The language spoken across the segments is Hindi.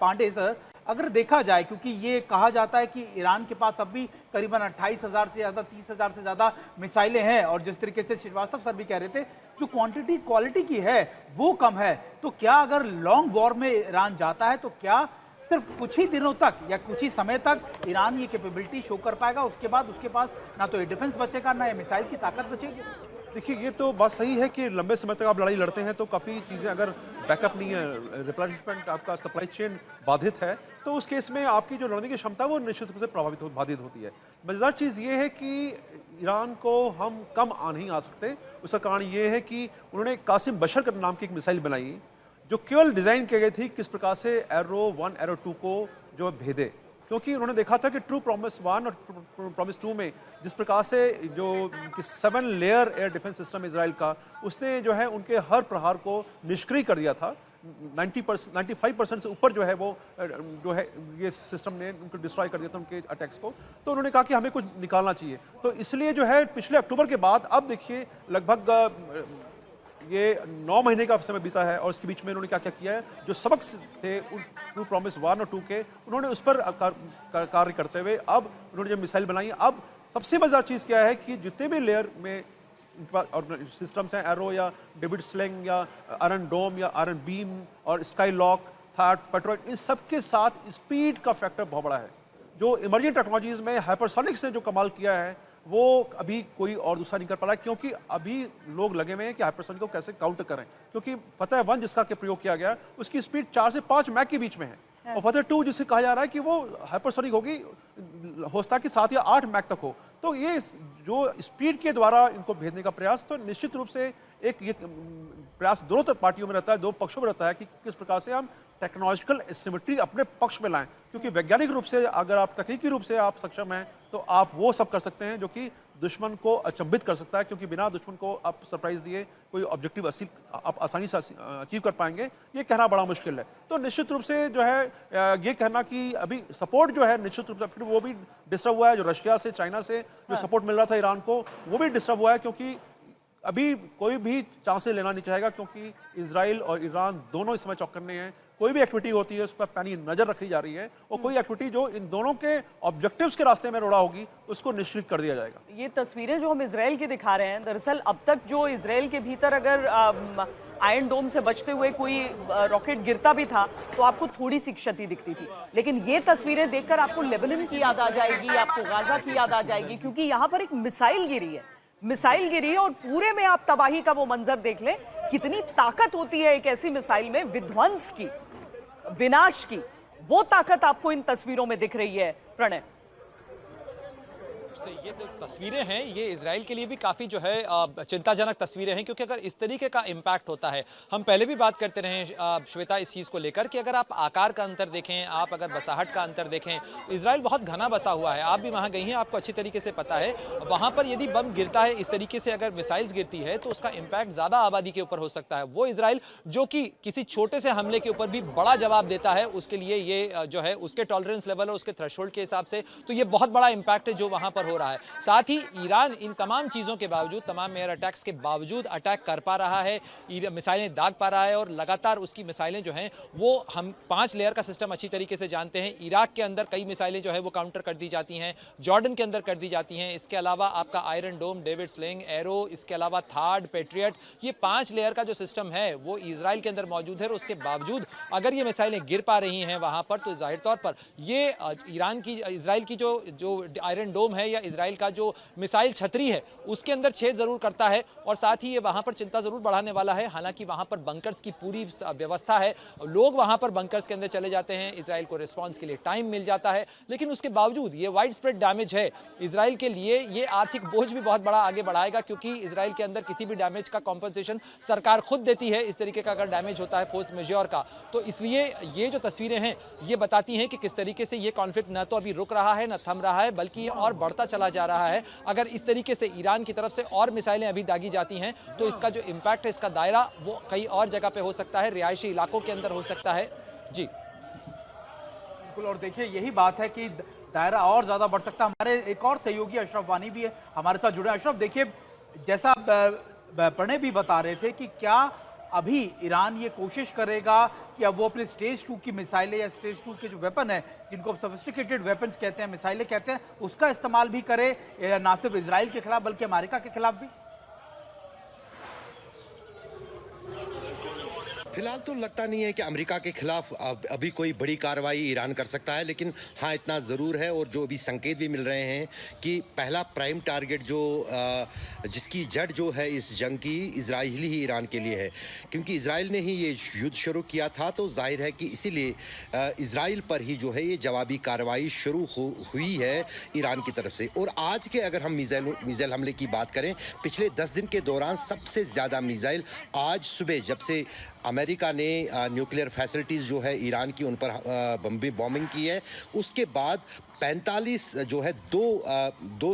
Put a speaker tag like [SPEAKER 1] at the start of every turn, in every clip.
[SPEAKER 1] पांडे सर, अगर देखा जाए, क्योंकि ये कहा जाता है कि ईरान के पास अब भी करीबन 28,000 से ज़्यादा 30,000 से ज़्यादा मिसाइलें हैं, और जिस तरीके से श्रीवास्तव सर भी कह रहे थे, जो क्वांटिटी क्वालिटी की है वो कम है, तो क्या अगर लॉन्ग वॉर में ईरान जाता है तो क्या सिर्फ कुछ ही दिनों तक या कुछ ही समय तक ईरान ये कैपेबिलिटी शो कर पाएगा? उसके बाद उसके पास ना तो ये डिफेंस बचेगा, ना ये मिसाइल की ताकत बचेगी।
[SPEAKER 2] देखिए, ये तो बात सही है कि लंबे समय तक आप लड़ाई लड़ते हैं तो काफ़ी चीज़ें, अगर बैकअप नहीं है, रिप्लेनिशमेंट, आपका सप्लाई चेन बाधित है, तो उस केस में आपकी जो लड़ने की क्षमता वो निश्चित रूप से बाधित होती है। मजेदार चीज़ ये है कि ईरान को हम कम नहीं आ सकते। उसका कारण ये है कि उन्होंने कासिम बशर के नाम की एक मिसाइल बनाई, जो केवल डिज़ाइन की गई थी किस प्रकार से एरो 1 एरो 2 को जो भेदे, क्योंकि उन्होंने देखा था कि ट्रू प्रॉमिस 1 और ट्रू प्रॉमिस 2 में जिस प्रकार से जो 7 layer air defence system Israel का, उसने जो है उनके हर प्रहार को निष्क्रिय कर दिया था। 95% से ऊपर जो है वो जो है ये सिस्टम ने उनको डिस्ट्रॉय कर दिया था, उनके अटैक्स को। तो उन्होंने कहा कि हमें कुछ निकालना चाहिए, तो इसलिए जो है पिछले अक्टूबर के बाद अब देखिए लगभग ये 9 महीने का समय बीता है, और इसके बीच में उन्होंने क्या क्या किया है, जो सबक थे ट्रू प्रॉमिस 1 और 2 के, उन्होंने उस पर कार्य करते हुए अब उन्होंने जो मिसाइल बनाई। अब सबसे मजेदार चीज़ क्या है कि जितने भी लेयर में और सिस्टम्स हैं, एरो या डेविड स्लिंग या आयरन डोम या आयरन बीम और स्काई लॉक, थाट, पेट्रोइड, इन सब के साथ स्पीड का फैक्टर बहुत बड़ा है। जो इमर्जिंग टेक्नोलॉजीज में हाइपरसोनिक्स ने जो कमाल किया है वो अभी कोई और दूसरा नहीं कर पा रहा है, क्योंकि अभी लोग लगे हुए हैं कि हाइपरसोनिक को कैसे काउंटर करें, क्योंकि फतह 1 जिसका के प्रयोग किया गया उसकी स्पीड 4 से 5 मैक के बीच में है, और फतह 2 जिसे कहा जा रहा है कि वो हाइपरसोनिक होगी, हो सकता है कि 7 या 8 मैक तक हो। तो ये जो स्पीड के द्वारा इनको भेजने का प्रयास, तो निश्चित रूप से एक ये प्रयास दोनों पार्टियों में रहता है, दो पक्षों में रहता है कि किस प्रकार से हम टेक्नोलॉजिकल एसिमेट्री अपने पक्ष में लाएं, क्योंकि वैज्ञानिक रूप से अगर आप तकनीकी रूप से आप सक्षम हैं तो आप वो सब कर सकते हैं जो कि दुश्मन को अचंभित कर सकता है, क्योंकि बिना दुश्मन को आप सरप्राइज दिए कोई ऑब्जेक्टिव आप आसानी से अचीव कर पाएंगे, ये कहना बड़ा मुश्किल है। तो निश्चित रूप से जो है ये कहना कि अभी सपोर्ट जो है निश्चित रूप से वो भी डिस्टर्ब हुआ है, जो रशिया से, चाइना से जो सपोर्ट मिल रहा था ईरान को, वो भी डिस्टर्ब हुआ है, क्योंकि अभी कोई भी चांसेस लेना नहीं चाहेगा, क्योंकि इजराइल और ईरान दोनों इस समय चौकन्ने हैं। कोई भी एक्टिविटी होती है उस पर पैनी नजर रखी जा रही है, और कोई एक्टिविटी जो इन दोनों के ऑब्जेक्टिव्स के रास्ते में रोड़ा होगी उसको निश्चित कर दिया जाएगा।
[SPEAKER 3] ये तस्वीरें जो हम इजराइल की दिखा रहे हैं, दरअसल अब तक जो इजराइल के भीतर अगर आयरन डोम से बचते हुए कोई रॉकेट गिरता भी था तो आपको थोड़ी सी क्षति दिखती थी, लेकिन ये तस्वीरें देखकर आपको लेबनान की याद आ जाएगी, आपको गाजा की याद आ जाएगी, क्योंकि यहाँ पर एक मिसाइल गिरी है और पूरे में आप तबाही का वो मंजर देख लें। कितनी ताकत होती है एक ऐसी मिसाइल में, विध्वंस की, विनाश की, वो ताकत आपको इन तस्वीरों में दिख रही है। प्रणय,
[SPEAKER 4] ये जो तस्वीरें हैं ये इजराइल के लिए भी काफ़ी जो है चिंताजनक तस्वीरें हैं, क्योंकि अगर इस तरीके का इम्पैक्ट होता है, हम पहले भी बात करते रहे श्वेता इस चीज़ को लेकर कि अगर आप आकार का अंतर देखें, आप अगर बसाहट का अंतर देखें, इजराइल बहुत घना बसा हुआ है। आप भी वहाँ गई हैं, आपको अच्छी तरीके से पता है, वहाँ पर यदि बम गिरता है इस तरीके से, अगर मिसाइल्स गिरती है तो उसका इम्पैक्ट ज़्यादा आबादी के ऊपर हो सकता है। वो इजराइल जो कि किसी छोटे से हमले के ऊपर भी बड़ा जवाब देता है, उसके लिए ये जो है उसके टॉलरेंस लेवल और उसके थ्रेशोल्ड के हिसाब से तो ये बहुत बड़ा इम्पैक्ट है जो वहाँ पर हो रहा है। साथ ही ईरान इन तमाम चीज़ों के बावजूद, तमाम एयर अटैक्स के बावजूद अटैक कर पा रहा है, मिसाइलें दाग पा रहा है, और लगातार उसकी मिसाइलें जो हैं वो, हम 5 लेयर का सिस्टम अच्छी तरीके से जानते हैं। इराक के अंदर कई मिसाइलें जो है वो काउंटर कर दी जाती हैं, जॉर्डन के अंदर कर दी जाती हैं। इसके अलावा आपका आयरन डोम, डेविड स्लिंग, एरो, इसके अलावा थार्ड, पेट्रियट, ये 5 लेयर का जो सिस्टम है वो इजराइल के अंदर मौजूद है, और उसके बावजूद अगर ये मिसाइलें गिर पा रही हैं वहाँ पर, तो जाहिर तौर पर ये इजराइल की जो आयरन डोम है या इजराइल का जो मिसाइल छतरी है उसके अंदर छेद जरूर करता है, और साथ ही ये वहां पर चिंता जरूर बढ़ाने वाला है। हालांकि वहां पर बंकर्स की पूरी व्यवस्था है, लोग वहां पर बंकर्स के अंदर चले जाते हैं, इजराइल को रिस्पांस के लिए टाइम मिल जाता है, लेकिन उसके बावजूद ये वाइड स्प्रेड डैमेज है इजराइल के लिए, ये आर्थिक बोझ भी बहुत बड़ा आगे बढ़ाएगा, क्योंकि इजराइल के अंदर किसी भी डैमेज का कॉम्पनसेशन सरकार खुद देती है इस तरीके का अगर डैमेज होता है फोर्स मेजोर का। तो इसलिए ये जो तस्वीरें हैं ये बताती हैं कि किस तरीके से ये कॉन्फ्लिक्ट न तो अभी रुक रहा है न थम रहा है, बल्कि ये और बढ़ता चला जा रहा है। अगर इस तरीके से ईरान की तरफ से और मिसाइलें अभी दागी जाती हैं तो इसका जो इम्पैक्ट है, इसका दायरा वो कई और जगह पे हो सकता है, रिहायशी इलाकों के अंदर हो सकता है। जी
[SPEAKER 1] बिल्कुल, और देखिए यही बात है कि दायरा और ज्यादा बढ़ सकता है। हमारे एक और सहयोगी अशरफ वानी भी है हमारे साथ जुड़े। अशरफ, देखिए जैसा प्रणय भी बता रहे थे कि क्या अभी ईरान ये कोशिश करेगा कि कि अब वो अपने स्टेज 2 की मिसाइलें या स्टेज 2 के जो वेपन है, जिनको अब सोफिस्टिकेटेड वेपन्स कहते हैं, मिसाइलें कहते हैं, उसका इस्तेमाल भी करे, ना सिर्फ इजराइल के खिलाफ बल्कि अमेरिका के खिलाफ भी?
[SPEAKER 5] फिलहाल तो लगता नहीं है कि अमेरिका के खिलाफ अभी कोई बड़ी कार्रवाई ईरान कर सकता है, लेकिन हाँ इतना ज़रूर है और जो अभी संकेत भी मिल रहे हैं कि पहला प्राइम टारगेट जो जिसकी जड़ जो है इस जंग की इजराइल ही ईरान के लिए है, क्योंकि इजराइल ने ही ये युद्ध शुरू किया था। तो जाहिर है कि इसीलिए इजराइल पर ही जो है ये जवाबी कार्रवाई शुरू हुई है ईरान की तरफ से। और आज के अगर हम मिसाइल हमले की बात करें, पिछले 10 दिन के दौरान सबसे ज़्यादा मिसाइल आज सुबह जब से अमेरिका ने न्यूक्लियर फैसिलिटीज़ जो है ईरान की उन पर बॉम्बिंग की है, उसके बाद 45 जो है दो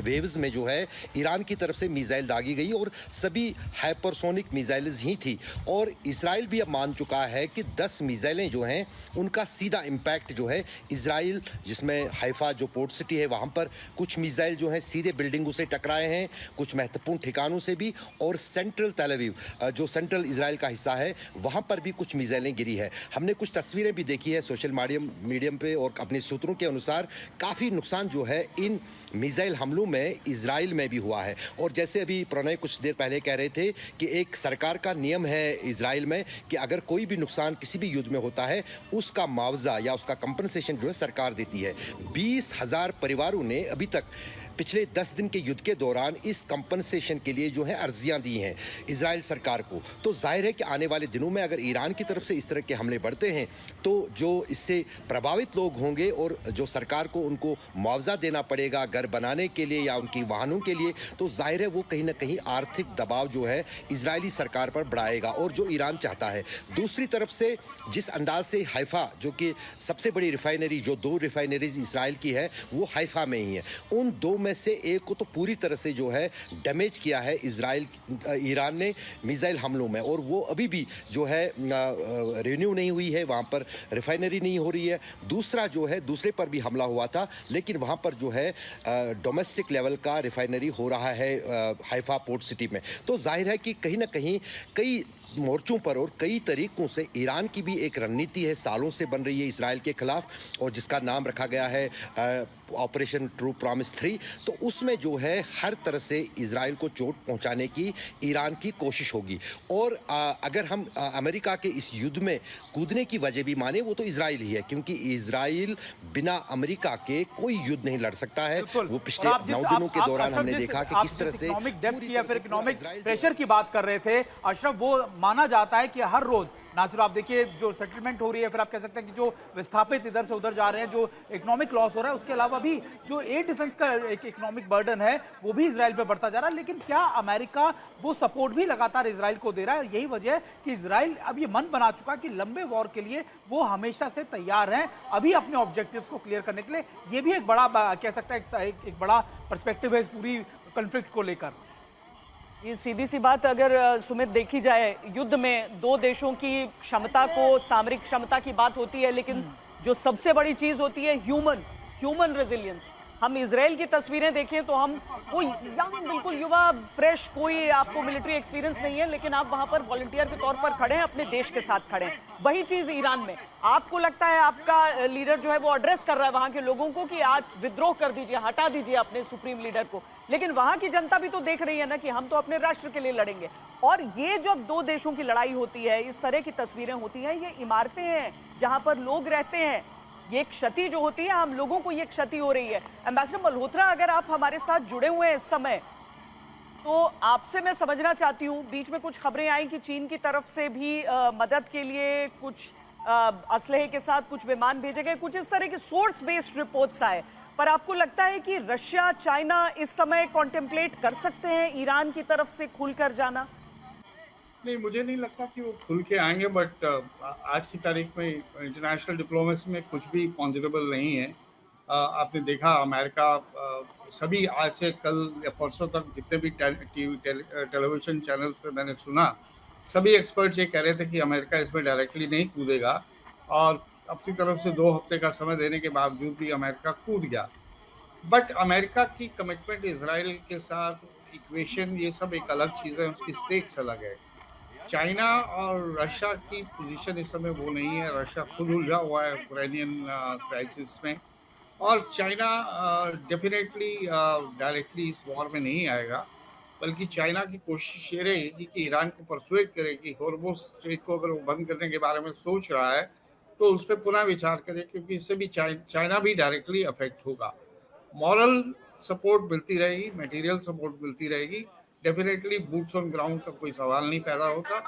[SPEAKER 5] वेव्स में जो है ईरान की तरफ से मिसाइल दागी गई और सभी हाइपरसोनिक मिसाइल्स ही थी। और इसराइल भी अब मान चुका है कि 10 मिसाइलें जो हैं उनका सीधा इम्पैक्ट जो है इजराइल, जिसमें हाइफा जो पोर्ट सिटी है वहाँ पर कुछ मिसाइल जो हैं सीधे बिल्डिंगों से टकराए हैं, कुछ महत्वपूर्ण ठिकानों से भी, और सेंट्रल तेल अवीव जो सेंट्रल इजराइल का हिस्सा है वहाँ पर भी कुछ मिसाइलें गिरी है। हमने कुछ तस्वीरें भी देखी है सोशल मीडियम पे और अपने सूत्रों के अनुसार काफ़ी नुकसान जो है इन मिसाइल हमलों में इजराइल में भी हुआ है। और जैसे अभी प्रणय कुछ देर पहले कह रहे थे कि एक सरकार का नियम है इजराइल में कि अगर कोई भी नुकसान किसी भी युद्ध में होता है उसका मुआवजा या उसका कंपनसेशन जो है सरकार देती है। 20,000 परिवारों ने अभी तक पिछले 10 दिन के युद्ध के दौरान इस कंपनसेशन के लिए जो है अर्जियां दी हैं इजराइल सरकार को। तो जाहिर है कि आने वाले दिनों में अगर ईरान की तरफ से इस तरह के हमले बढ़ते हैं तो जो इससे प्रभावित लोग होंगे और जो सरकार को उनको मुआवजा देना पड़ेगा घर बनाने के लिए या उनकी वाहनों के लिए, तो जाहिर है वो कहीं ना कहीं आर्थिक दबाव जो है इजरायली सरकार पर बढ़ाएगा और जो ईरान चाहता है। दूसरी तरफ से जिस अंदाज से हाइफा जो कि सबसे बड़ी रिफाइनरी, जो 2 रिफाइनरीज इसराइल की है वो हाइफा में ही है, उन 2 में से एक को तो पूरी तरह से जो है डैमेज किया है ईरान ने मिसाइल हमलों में, और वो अभी भी जो है रिन्यू नहीं हुई है, वहाँ पर रिफाइनरी नहीं हो रही है। दूसरा जो है दूसरे पर भी हमला हुआ था लेकिन वहाँ पर जो है डोमेस्टिक लेवल का रिफाइनरी हो रहा है हाइफा पोर्ट सिटी में। तो जाहिर है कि कहीं ना कहीं कई मोर्चों पर और कई तरीकों से ईरान की भी एक रणनीति है, सालों से बन रही है इसराइल के खिलाफ, और जिसका नाम रखा गया है ऑपरेशन ट्रू प्रॉमिस 3। तो उसमें जो है हर तरह से इजराइल को चोट पहुंचाने की ईरान की कोशिश होगी। और अगर हम अमेरिका के इस युद्ध में कूदने की वजह भी माने वो तो इजराइल ही है, क्योंकि इजराइल बिना अमेरिका के कोई युद्ध नहीं लड़ सकता है। वो पिछले 9 दिनों के दौरान हमने देखा कि किस तरह से
[SPEAKER 1] इकोनॉमिक डेप्थ या फिर इकोनॉमिक प्रेशर की बात कर रहे थे अशरफ, वो माना जाता है कि हर रोज ना सिर्फ आप देखिए जो सेटलमेंट हो रही है, फिर आप कह सकते हैं कि जो विस्थापित इधर से उधर जा रहे हैं, जो इकोनॉमिक लॉस हो रहा है, उसके अलावा भी जो एयर डिफेंस का एक इकोनॉमिक बर्डन है वो भी इजराइल पे बढ़ता जा रहा है। लेकिन क्या अमेरिका वो सपोर्ट भी लगातार इजराइल को दे रहा है? और यही वजह है कि इजराइल अब ये मन बना चुका कि लंबे वॉर के लिए वो हमेशा से तैयार हैं अभी अपने ऑब्जेक्टिव्स को क्लियर करने के लिए। ये भी एक बड़ा कह सकता है एक बड़ा पर्सपेक्टिव है इस पूरी कॉन्फ्लिक्ट को लेकर।
[SPEAKER 3] ये सीधी सी बात अगर सुमित देखी जाए, युद्ध में 2 देशों की क्षमता को, सामरिक क्षमता की बात होती है, लेकिन जो सबसे बड़ी चीज होती है ह्यूमन रेजिलियंस। हम इजराइल की तस्वीरें देखें तो हम कोई यंग, बिल्कुल युवा, फ्रेश, कोई आपको मिलिट्री एक्सपीरियंस नहीं है, लेकिन आप वहां पर वॉलंटियर के तौर पर खड़े हैं, अपने देश के साथ खड़े हैं। वही चीज ईरान में आपको लगता है आपका लीडर जो है वो एड्रेस कर रहा है वहां के लोगों को कि आज विद्रोह कर दीजिए, हटा दीजिए अपने सुप्रीम लीडर को, लेकिन वहां की जनता भी तो देख रही है ना कि हम तो अपने राष्ट्र के लिए लड़ेंगे। और ये जब 2 देशों की लड़ाई होती है, इस तरह की तस्वीरें होती हैं, ये इमारतें हैं जहां पर लोग रहते हैं, ये क्षति जो होती है हम लोगों को, ये क्षति हो रही है। एम्बेसडर मल्होत्रा, अगर आप हमारे साथ जुड़े हुए हैं इस समय, तो आपसे मैं समझना चाहती हूँ, बीच में कुछ खबरें आई कि चीन की तरफ से भी मदद के लिए कुछ असलहे के साथ कुछ विमान भेजे गए, कुछ इस तरह के सोर्स बेस्ड रिपोर्ट्स आए, पर आपको लगता है कि रशिया, चाइना इस समय कॉन्टेम्पलेट कर सकते हैं ईरान की तरफ से खुलकर जाना?
[SPEAKER 6] नहीं, मुझे नहीं लगता कि वो खुल के आएंगे, बट आज की तारीख में इंटरनेशनल डिप्लोमेसी में कुछ भी पॉन्जरेबल नहीं है। आपने देखा अमेरिका सभी आज से कल या परसों तक जितने भी टेलीविजन चैनल्स पे मैंने सुना, सभी एक्सपर्ट्स ये कह रहे थे कि अमेरिका इसमें डायरेक्टली नहीं कूदेगा, और अपनी तरफ से 2 हफ्ते का समय देने के बावजूद भी अमेरिका कूद गया। बट अमेरिका की कमिटमेंट इजराइल के साथ, इक्वेशन, ये सब एक अलग चीज़ है, उसकी स्टेक्स अलग है। चाइना और रशिया की पोजीशन इस समय वो नहीं है। रशिया खुद उलझा हुआ है यूक्रेनियन क्राइसिस में, और चाइना डेफिनेटली डायरेक्टली इस वॉर में नहीं आएगा, बल्कि चाइना की कोशिश ये रहेगी कि ईरान को परसुएड करे कि हॉर्मुज़ स्ट्रेट को अगर वो बंद करने के बारे में सोच रहा है तो उस पर पुनः विचार करे, क्योंकि इससे भी चाइना भी डायरेक्टली अफेक्ट होगा। मॉरल सपोर्ट मिलती रहेगी, मटेरियल सपोर्ट मिलती रहेगी, डेफिनेटली बूट्स ऑन ग्राउंड का कोई सवाल नहीं पैदा होता,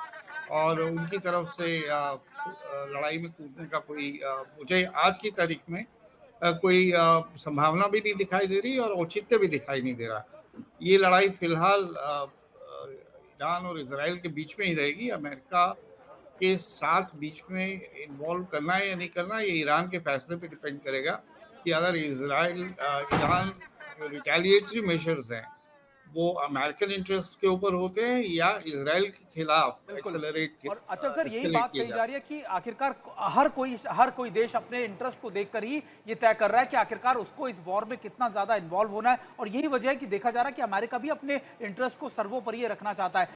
[SPEAKER 6] और उनकी तरफ से लड़ाई में कूदने का कोई मुझे आज की तारीख में कोई संभावना भी नहीं दिखाई दे रही और औचित्य भी दिखाई नहीं दे रहा। ये लड़ाई फिलहाल ईरान और इसराइल के बीच में ही रहेगी। अमेरिका के साथ बीच में इन्वॉल्व करना है या नहीं करना, ये ईरान के फैसले पे डिपेंड करेगा कि अगर ईरान जो रिटेलिएटरी मेजर्स हैं वो अमेरिकन इंटरेस्ट के ऊपर होते हैं या इसराइल के खिलाफ
[SPEAKER 1] बिल्कुल।
[SPEAKER 6] एक्सेलरेट
[SPEAKER 1] और अच्छा सर, यही
[SPEAKER 6] एस्केलेट
[SPEAKER 1] बात
[SPEAKER 6] किए
[SPEAKER 1] कही जा
[SPEAKER 6] जाते
[SPEAKER 1] रही है कि आखिरकार हर कोई देश अपने इंटरेस्ट को देखकर ही ये तय कर रहा है कि आखिरकार उसको इस वॉर में कितना ज्यादा इन्वॉल्व होना है, और यही वजह है कि देखा जा रहा है कि अमेरिका भी अपने इंटरेस्ट को सर्वोपरि रखना चाहता है।